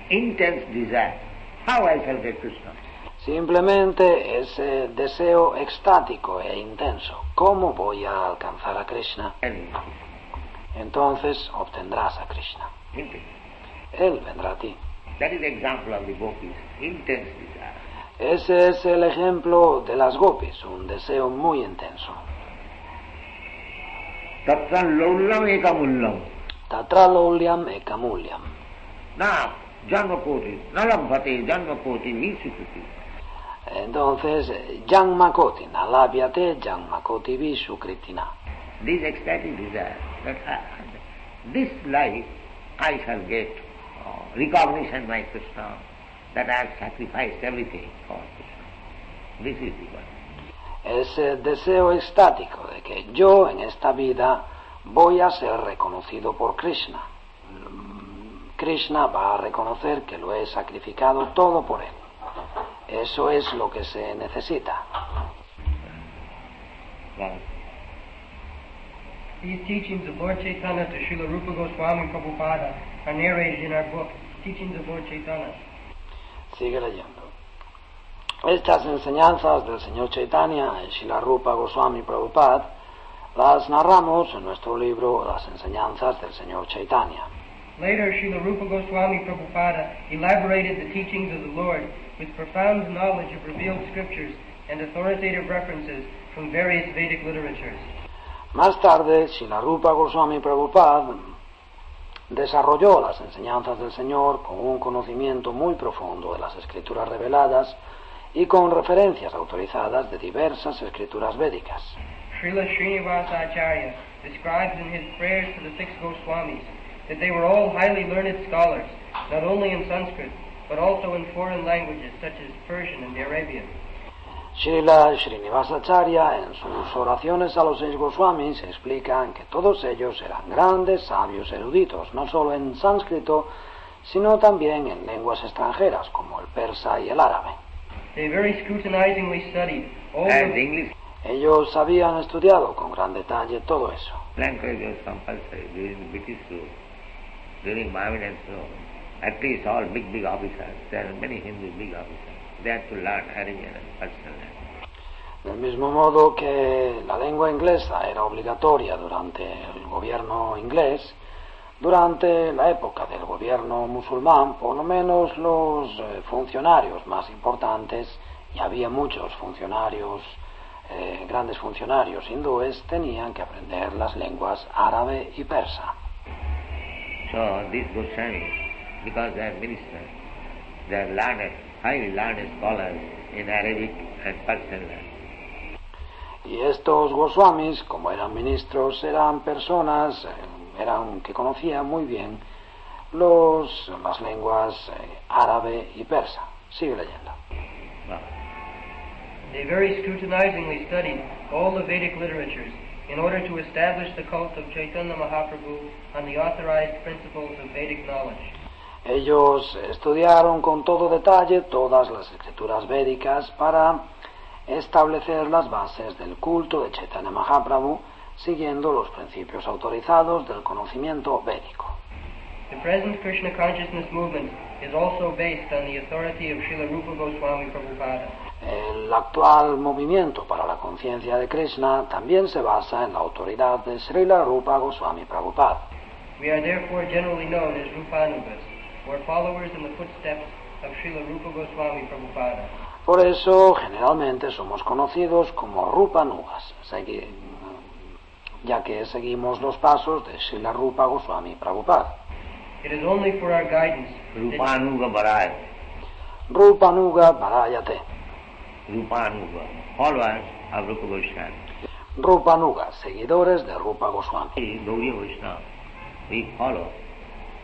intense desire. How I shall get Krishna? Simplemente ese deseo extático e intenso. ¿Cómo voy a alcanzar a Krishna? Entonces obtendrás a Krishna. Él vendrá a ti. That is the example of the gopis, intense desire. Ese es el ejemplo de las gopis, un deseo muy intenso. Tatra laulam ekamullam. Tatra laulyam ekamulyam. Na janmakoti, nalambhate janmakoti visukriti. Entonces, janmakoti, nalabhyate janmakoti visukritina. This ecstatic desire, that this life I shall get recognition by Krishna, that I have sacrificed everything for Krishna. This is the one. Ese deseo extático de que yo en esta vida voy a ser reconocido por Krishna. Krishna va a reconocer que lo he sacrificado todo por él. Eso es lo que se necesita. These teachings of Lord Chaitanya to Srila Rupa Goswami Prabhupada are narrated in our book, Teachings of Lord Chaitanya. Sigue leyendo. Estas enseñanzas del Señor Chaitanya y Srila Rupa Goswami Prabhupada las narramos en nuestro libro Las enseñanzas del Señor Chaitanya. Later, Srila Rupa Goswami Prabhupada elaborated the teachings of the Lord with profound knowledge of revealed scriptures and authoritative references from various Vedic literatures. Más tarde, Srila Rupa Goswami Prabhupada desarrolló las enseñanzas del Señor con un conocimiento muy profundo de las escrituras reveladas y con referencias autorizadas de diversas escrituras védicas. Srila Srinivasa Acharya describes in his prayers to the six Goswamis that they were all highly learned scholars, not only in Sanskrit, but also in foreign languages such as Persian and Arabian. Srila Srinivasacharya en sus oraciones a los seis Goswamis explican que todos ellos eran grandes sabios eruditos, no solo en sánscrito, sino también en lenguas extranjeras como el persa y el árabe. They very scrutinizingly studied all the English Ellos habían estudiado con gran detalle todo eso. language was compulsory during British rule, during Mohammedans rule. At least all big officers, there are many Hindu big officers, they had to learn Arabian and Persian language. Del mismo modo que la lengua inglesa era obligatoria durante el gobierno inglés, durante la época del gobierno musulmán, por lo menos los funcionarios más importantes, y había muchos funcionarios, grandes funcionarios hindúes, tenían que aprender las lenguas árabe y persa. So these Goswamis, because they are ministers, they are learned, highly learned scholars in Arabic and Persian language. Y estos Goswamis, como eran ministros, eran personas que conocían muy bien las lenguas árabe y persa. Sigue leyendo. They very scrutinizingly studied all the Vedic literatures in order to establish the cult of Chaitanya Mahaprabhu on the authorized principles of Vedic knowledge. Ellos estudiaron con todo detalle todas las escrituras védicas para establecer las bases del culto de Chaitanya Mahaprabhu siguiendo los principios autorizados del conocimiento védico. The present Krishna consciousness movement is also based on the authority of Srila Rupa Goswami Prabhupada. El actual movimiento para la conciencia de Krishna también se basa en la autoridad de Srila Rupa Goswami Prabhupada. We are therefore generally known as Rupanugas, or followers in the footsteps of Srila Rupa Goswami Prabhupada. Por eso, generalmente somos conocidos como Rupanugas, ya que seguimos los pasos de Srila Rupa Goswami Prabhupada. It is only for our guidance Rupanuga Baraya. Rupanuga Varayate. Rupanuga, followers of Rupa Goswami. Rupanuga, seguidores de Rupa Goswami. Gauriya Vaishnava, we follow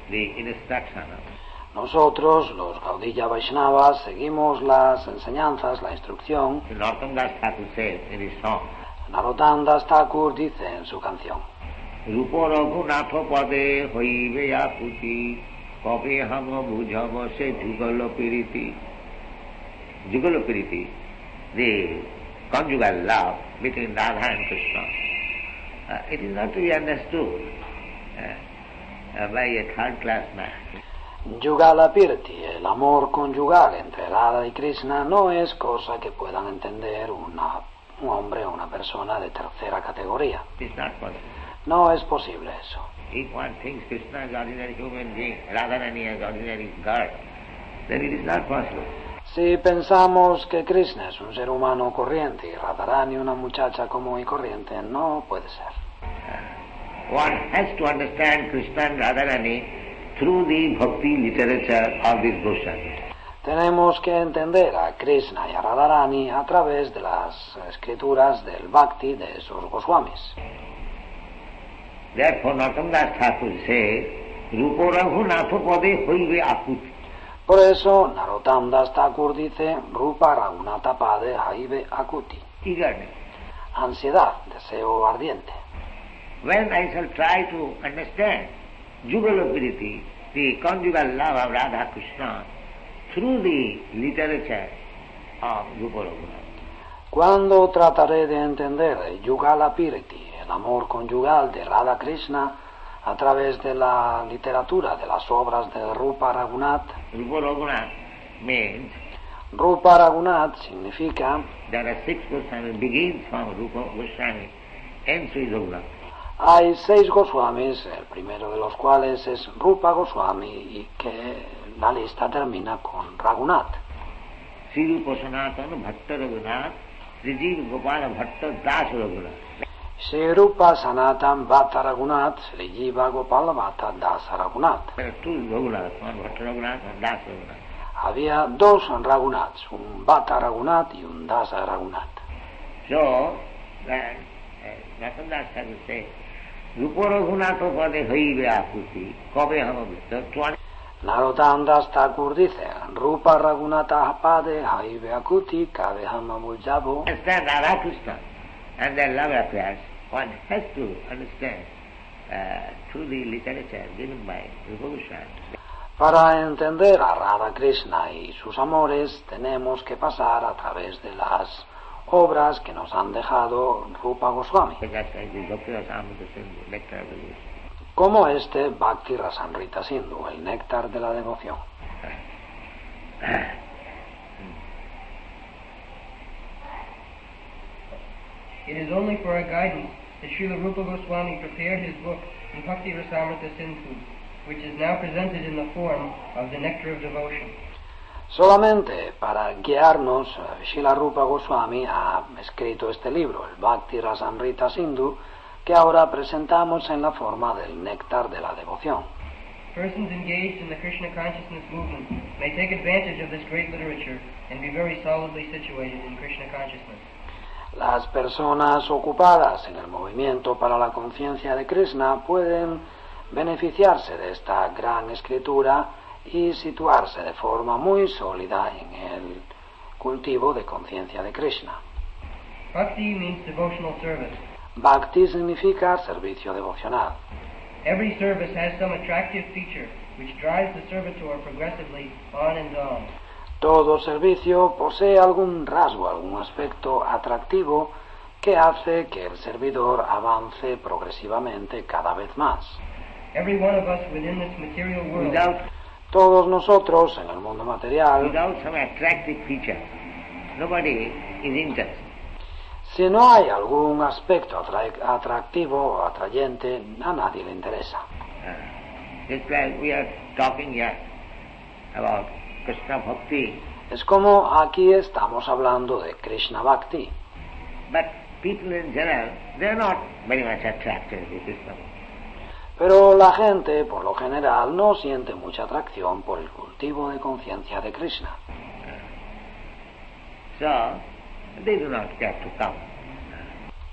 the instruction of Nosotros, los Gaudiya Vaishnavas, seguimos las enseñanzas, la instrucción. Narottam Das Thakur says in his song, Narottam Das Thakur dice en su canción: Rupa Raghunatha Pade Hoive Yaputi Kape Hama Bhujama Se Jugala Piriti. Jugala Piriti, the conjugal love between Radha and Krishna, it is not to be understood by a third-class man. Yugala Pirti, el amor conyugal entre Radha y Krishna, no es cosa que puedan entender un hombre o una persona de tercera categoría. It's not possible. No es posible eso. If one thinks Krishna is ordinary human being, Radharani is ordinary girl, then it is not possible. Si pensamos que Krishna es un ser humano corriente y Radharani una muchacha común y corriente, no puede ser. One has to understand Krishna and Radharani through the bhakti literature of these Goswamis. Tenemos que entender a Krishna y a Radharani a través de las escrituras del Bhakti de esos Goswamis. Therefore, Narottam Thakur says, Rupo Raghunatha Pade Hoive Akuti. Por eso, Narottam Das Thakur dice, Rupa Raghunatha Pade Haive Akuti. Eagerness. Ansiedad, deseo ardiente. When I shall try to understand Jugalapiriti, the conjugal love of Radha Krishna, through the literature of Rupa Raghunatha. Cuando trataré de entender Yugala Pirti, el amor conyugal de Radha Krishna, a través de la literatura de las obras de Rupa Raghunath. Rupa Raghunath means Rupa Raghunath significa there are 6 Goswamis, begins from Rupa Goswami, ends with Raghunath. Hay 6 Goswamis, el primero de los cuales es Rupa Goswami y que la lista termina con Raghunath. Sri Rupa Sanatana Bhatta Raghunath, Sri Gopala Bhatta Das Raghunath. Sri Rupa Sanatan Bhatta Raghunath, Sri Jiva Gopala Bhatta Dasa Raghunath. There are 2 Raghunaths, one Bhatta Raghunath and Das Raghunath. Había 2 Raghunaths, un Bhatta Raghunath y un Dasa Raghunath. So, Narottam Das Thakur says, Rupa Raghunatha Pade Haive Akuti, Kabe Hamavita. Narottam Das Thakur dice, Rupa Raghunatha Pade Haive Akuti, Kabe Hamavujabo. Understand Radha Krishna and their love affairs, one has to understand through the literature given by Rupa Goswami. Para entender a Radha Krishna y sus amores, tenemos que pasar a través de las obras que nos han dejado Rupa Goswami, como este Bhakti Rasamrita Sindhu, el néctar de la devoción. It is only for our guidance that Srila Rupa Goswami prepared his book in Bhakti Rasamrita Sindhu, which is now presented in the form of the Nectar of Devotion. Solamente para guiarnos, Srila Rupa Goswami ha escrito este libro, el Bhakti Rasamrita Sindhu, que ahora presentamos en la forma del néctar de la devoción. Persons engaged in the Krishna consciousness movement may take advantage of this great literature and be very solidly situated in Krishna consciousness. Las personas ocupadas en el movimiento para la conciencia de Krishna pueden beneficiarse de esta gran escritura y situarse de forma muy sólida en el cultivo de conciencia de Krishna. Bhakti means devotional service. Bhakti significa servicio devocional. Every service has some attractive feature which drives the servitor progressively on and on. Todo servicio posee algún rasgo, algún aspecto atractivo que hace que el servidor avance progresivamente cada vez más. Every one of us within this material world Todos nosotros en el mundo material, without some attractive feature, nobody is interested. si no hay algún aspecto atractivo o atrayente, a nadie le interesa. Just like we are talking here about Krishna Bhakti, Es como aquí estamos hablando de Krishna Bhakti, but people in general, they are not very much attracted to Krishna Bhakti. pero la gente, por lo general, no siente mucha atracción por el cultivo de conciencia de Krishna. So, they do not care to come.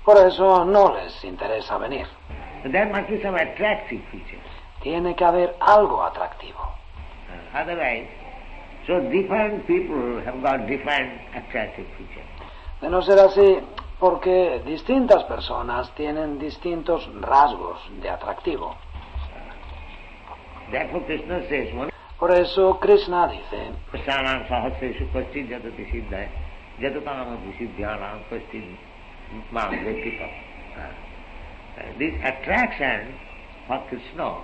Por eso no les interesa venir. There must be some attractive feature. Tiene que haber algo atractivo. Otherwise, so different people have got different attractive features. De no ser así, porque distintas personas tienen distintos rasgos de atractivo. Therefore Krishna says, Por eso Krishna dice, Jatutama Visiddhyanam Pastin Mam Vekkita. This attraction for Krishna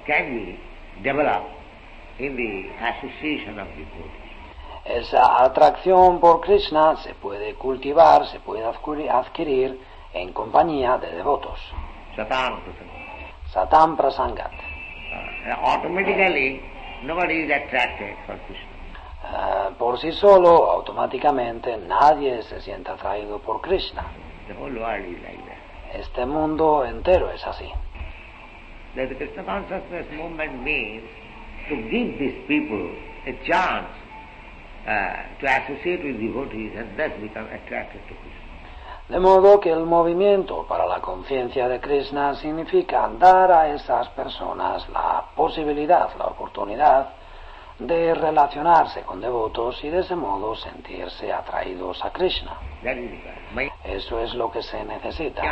can be developed in the association of devotees. Esa atracción por Krishna se puede cultivar, se puede adquirir en compañía de devotos. Satam Prasangat. Automatically, nobody is attracted for Krishna. Por sí solo, automáticamente, nadie se siente atraído por Krishna. The whole world is like that. Este mundo entero es así. That the Krishna consciousness movement means to give these people a chance to associate with devotees and thus become attracted to Krishna. De modo que el movimiento para la conciencia de Krishna significa dar a esas personas la posibilidad, la oportunidad de relacionarse con devotos y de ese modo sentirse atraídos a Krishna. Eso es lo que se necesita.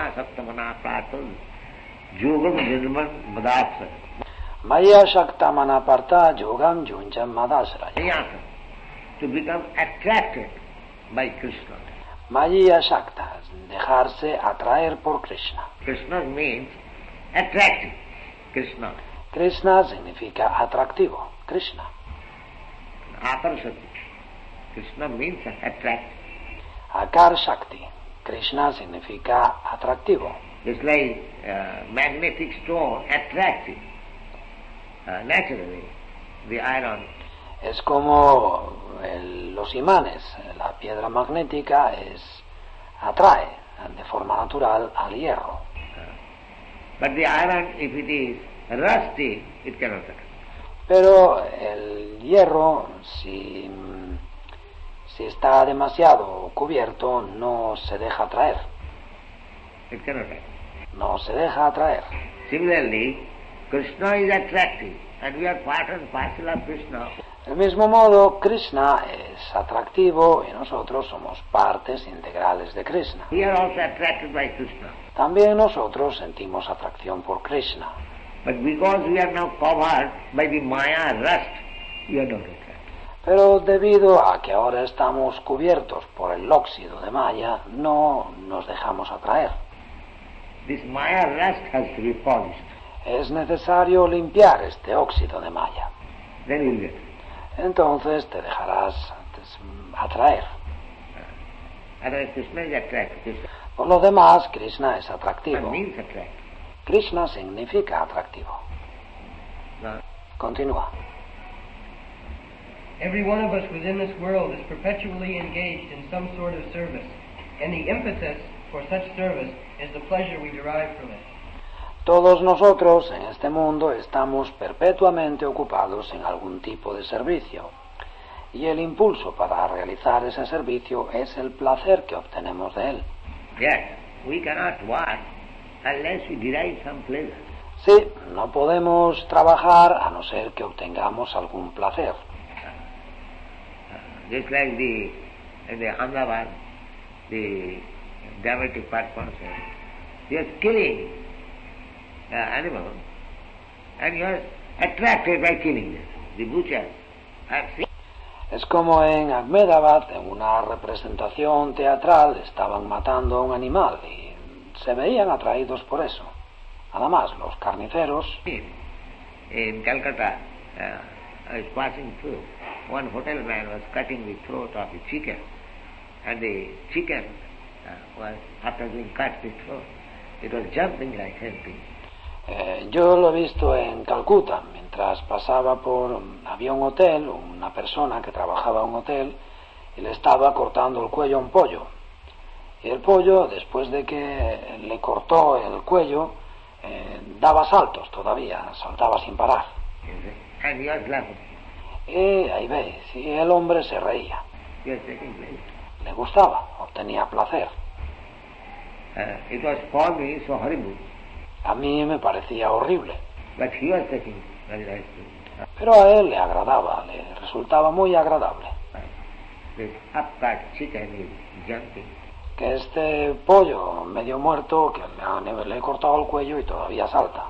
Maya Shaktamana Parta Yogam Junjam Madasraya. To become attracted by Krishna. Maya Shakta, dejarse atraer por Krishna. Krishna means attractive. Krishna. Krishna significa atractivo. Krishna. Akarshati. Krishna means attractive. Akar Shakti. Krishna significa atractivo. It's like magnetic stone attractive. Naturally, the iron. Es como los imanes, la piedra magnética atrae de forma natural al hierro. But the iron, if it is rusty, it cannot attract. Pero el hierro, si está demasiado cubierto, no se deja atraer. It cannot attract. No se deja atraer. Similarly, Krishna is attractive, and we are part and parcel of Krishna. Del mismo modo, Krishna es atractivo y nosotros somos partes integrales de Krishna. We are also attracted by Krishna. También nosotros sentimos atracción por Krishna. But because we are now covered by the Maya rust, we are not attracted. Pero debido a que ahora estamos cubiertos por el óxido de Maya, no nos dejamos atraer. This Maya rust has to be polished. Es necesario limpiar este óxido de Maya. Then you'll get it. Entonces te dejarás atraer. Krishna is attractive. Por lo demás, Krishna es atractivo. Means attractive. Krishna significa atractivo. No. Continúa. Every one of us within this world is perpetually engaged in some sort of service, and the impetus for such service is the pleasure we derive from it. Todos nosotros en este mundo estamos perpetuamente ocupados en algún tipo de servicio, y el impulso para realizar ese servicio es el placer que obtenemos de él. Yes, we cannot work unless we derive some pleasure. Sí, no podemos trabajar a no ser que obtengamos algún placer. Just like the Ahmedabad, the dramatic person, he is killing animal, and you are attracted by killing them. The butchers have seen. Es como en Ahmedabad, en una representación teatral, estaban matando a un animal y se veían atraídos por eso. Nada más, los carniceros. In Calcutta, I was passing through. One hotel man was cutting the throat of a chicken, and the chicken was, after being cut the throat, it was jumping like anything. Yo lo he visto en Calcuta, mientras pasaba había un hotel, una persona que trabajaba en un hotel y le estaba cortando el cuello a un pollo. Y el pollo, después de que le cortó el cuello, daba saltos todavía, saltaba sin parar. And he was laughing. Y ahí veis, y el hombre se reía. He was taking pleasure. Le gustaba, obtenía placer. It was for me so horrible. A mí me parecía horrible. But he was taking very nice. Pero a él le agradaba, le resultaba muy agradable. This upcut chicken is jumping. Que este pollo medio muerto, que le he cortado el cuello y todavía salta.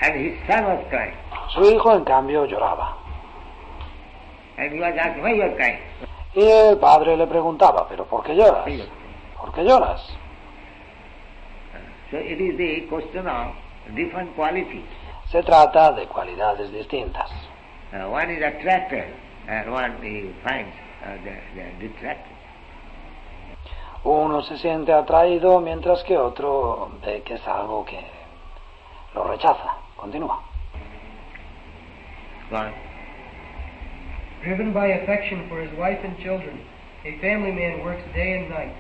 And his son was crying. Su hijo, en cambio, lloraba. And he was asking, why you are crying? Y el padre le preguntaba, ¿pero por qué lloras? ¿Por qué lloras? So it is the question of different qualities. Se trata de cualidades distintas. One is attracted and one he finds the detracted. Uno se siente atraído mientras que otro ve que es algo que lo rechaza. Continúa. Gone. Driven by affection for his wife and children, a family man works day and night.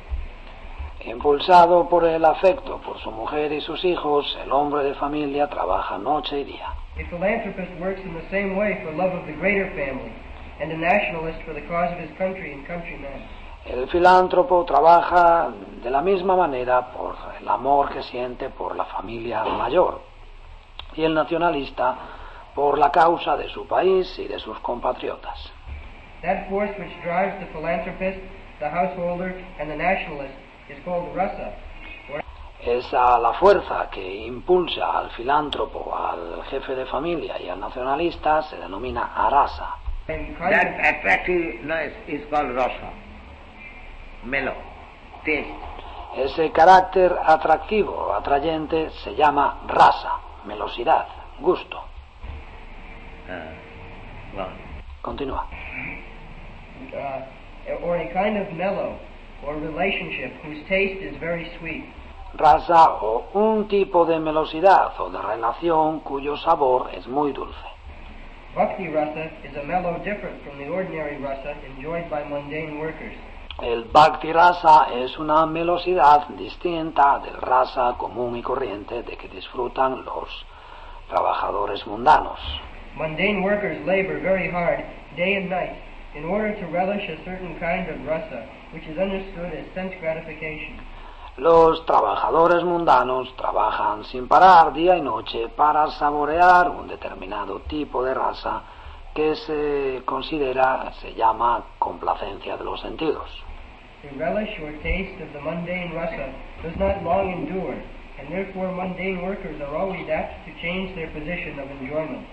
Impulsado por el afecto por su mujer y sus hijos, el hombre de familia trabaja noche y día. A philanthropist works in the same way for love of the greater family, and a nationalist for the cause of his country and countrymen. El filántropo trabaja de la misma manera por el amor que siente por la familia mayor, y el nacionalista por la causa de su país y de sus compatriotas. That force which drives the philanthropist, the householder, and the nationalist is called rasa. Esa la fuerza que impulsa al filántropo, al jefe de familia y al nacionalista se denomina arasa. That attractiveness is called rasa, mellow, taste. Ese carácter atractivo, atrayente, se llama rasa, melosidad, gusto. Well, Continúa. Or a kind of mellow, or relationship whose taste is very sweet. Rasa o un tipo de melosidad o de relación cuyo sabor es muy dulce. Bhakti rasa is a mellow different from the ordinary rasa enjoyed by mundane workers. El bhakti rasa es una melosidad distinta del rasa común y corriente de que disfrutan los trabajadores mundanos. Mundane workers labor very hard, day and night, in order to relish a certain kind of rasa, which is understood as sense gratification. Los trabajadores mundanos trabajan sin parar día y noche para saborear un determinado tipo de rasa que se llama complacencia de los sentidos. The relish or taste of the mundane rasa does not long endure, and therefore mundane workers are always apt to change their position of enjoyment.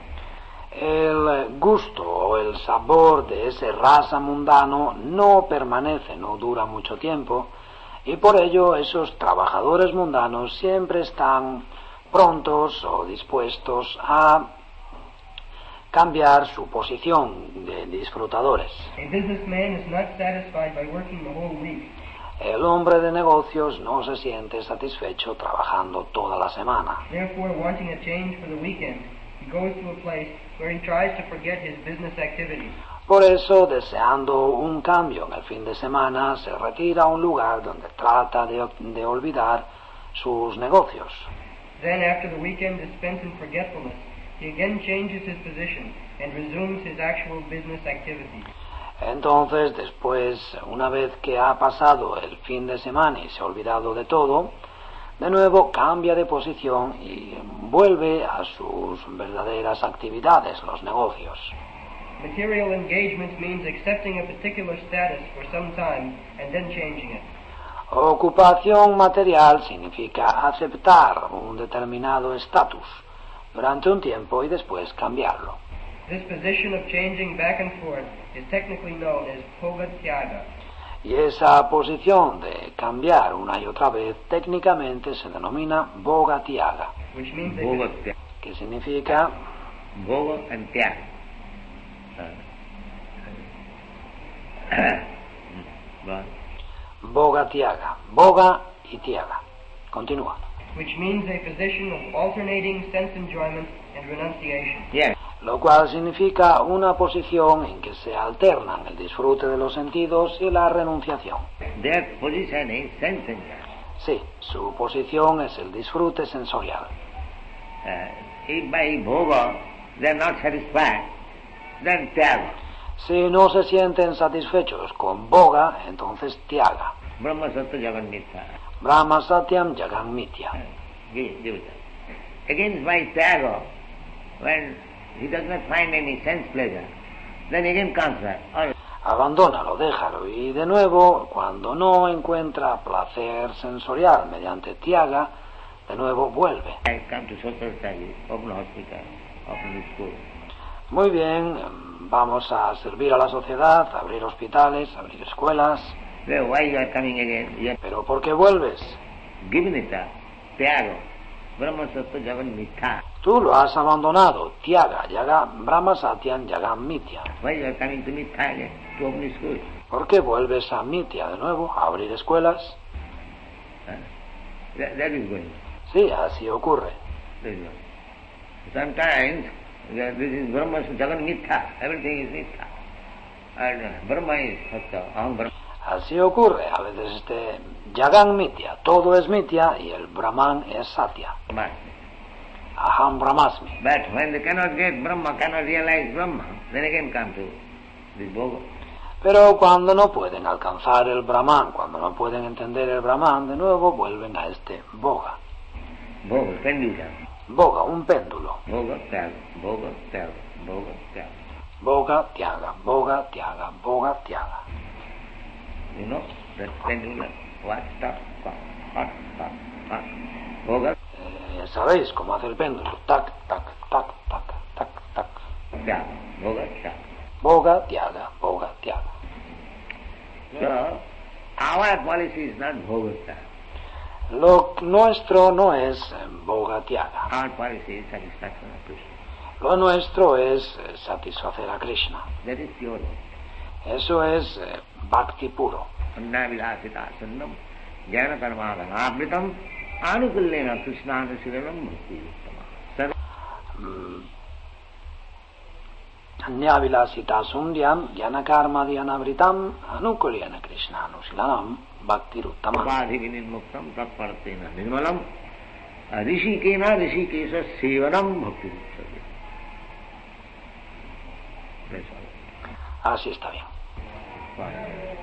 El gusto o el sabor de ese rasa mundano no permanece, no dura mucho tiempo, y por ello esos trabajadores mundanos siempre están prontos o dispuestos a cambiar su posición de disfrutadores. A businessman is not satisfied by working the whole week. El hombre de negocios no se siente satisfecho trabajando toda la semana. Therefore, wanting a change for the weekend, he goes to a place where he tries to forget his business activities. Por eso, deseando un cambio en el fin de semana, se retira a un lugar donde trata de olvidar sus negocios. Then, after the weekend is spent in forgetfulness, he again changes his position and resumes his actual business activities. Entonces, después, una vez que ha pasado el fin de semana y se ha olvidado de todo, de nuevo cambia de posición y vuelve a sus verdaderas actividades, los negocios. Material engagement means accepting a particular status for some time and then changing it. Ocupación material significa aceptar un determinado estatus durante un tiempo y después cambiarlo. This position of changing back and forth is technically known as bhoga tyaga. Y esa posición de cambiar una y otra vez técnicamente se denomina bhoga tyaga, Which means que significa Bhoga and Tyaga. bhoga tyaga, bhoga y tyaga. Continúa. which means a position of alternating sense enjoyment and renunciation. Yes. Lo cual significa una posición en que se alternan el disfrute de los sentidos y la renunciación. Their position is sense enjoyment. Sí, su posición es el disfrute sensorial. If by bhoga they are not satisfied, then tyaga. Si no se sienten satisfechos con bhoga, entonces tyaga. Brahma Sattva Jagan Mithya. Brahma Satyam Jagan Mithya. Give it. Again by tyaga, when he does not find any sense pleasure, then again comes back. Abandónalo, déjalo, y de nuevo, cuando no encuentra placer sensorial mediante tyaga, de nuevo vuelve. I come to social service, open hospital, open school. Muy bien, vamos a servir a la sociedad, a abrir hospitales, a abrir escuelas. Well, why you are coming again? You Pero ¿por qué vuelves? have given it up. Tyaga. Brahma Sattva Jagan Mitha. Tú lo has abandonado, Tyaga, Yaga, Brahma Satyam, Yagam Mitya. Why you are coming to Mitha again? To open schools. ¿Por qué vuelves a Mitya de nuevo, a abrir escuelas? That is going. Sí, así ocurre. That is going. Sometimes this is Brahma Jagan Mitha. Everything is Mitha. And Brahma is Sattva. Aham Brahma. Así ocurre. A veces Yagam Mitya, todo es Mitya y el Brahman es Satya. Aham Brahmasmi. But when they cannot get Brahma, cannot realize Brahma, then again come to this Bhoga. Pero cuando no pueden alcanzar el Brahman, cuando no pueden entender el Brahman, de nuevo vuelven a este Bhoga. Bhoga, pendulum. Bhoga, un péndulo. Bhoga, Tyaga, Bhoga, Tyaga, Bhoga, Tyaga. Bhoga, Tyaga, Bhoga, Tyaga, Bhoga, Tyaga. You know, that pendulum, what, stop, hot, hot, hot. Bhoga, ¿Sabéis cómo hace el péndulo? Tac, tac, tac, tac, tac, tac. Tyaga, Bhoga, Tyaga. Bhoga, Tyaga, Bhoga, Tyaga. So, our policy is not Bhoga, Tyaga. Lo nuestro no es Bhoga, Tyaga. Our policy is satisfaction of Krishna. Lo nuestro es satisfacer a Krishna. That is pure. Eso es bhakti puro. Anna vilasita sannam, jnana karmadana abritam, anukullena krishnana siranam bhakti uttama. Anyavilasita sundyam yanakarma dhyanavritam anukulyana Krishna anusilanam bhaktiruttama. Upadhi vinirmuktam tatparatena nirmalam, rishikena rishikesa sevanam bhakti uttama. That's all. Así está bien. Fine.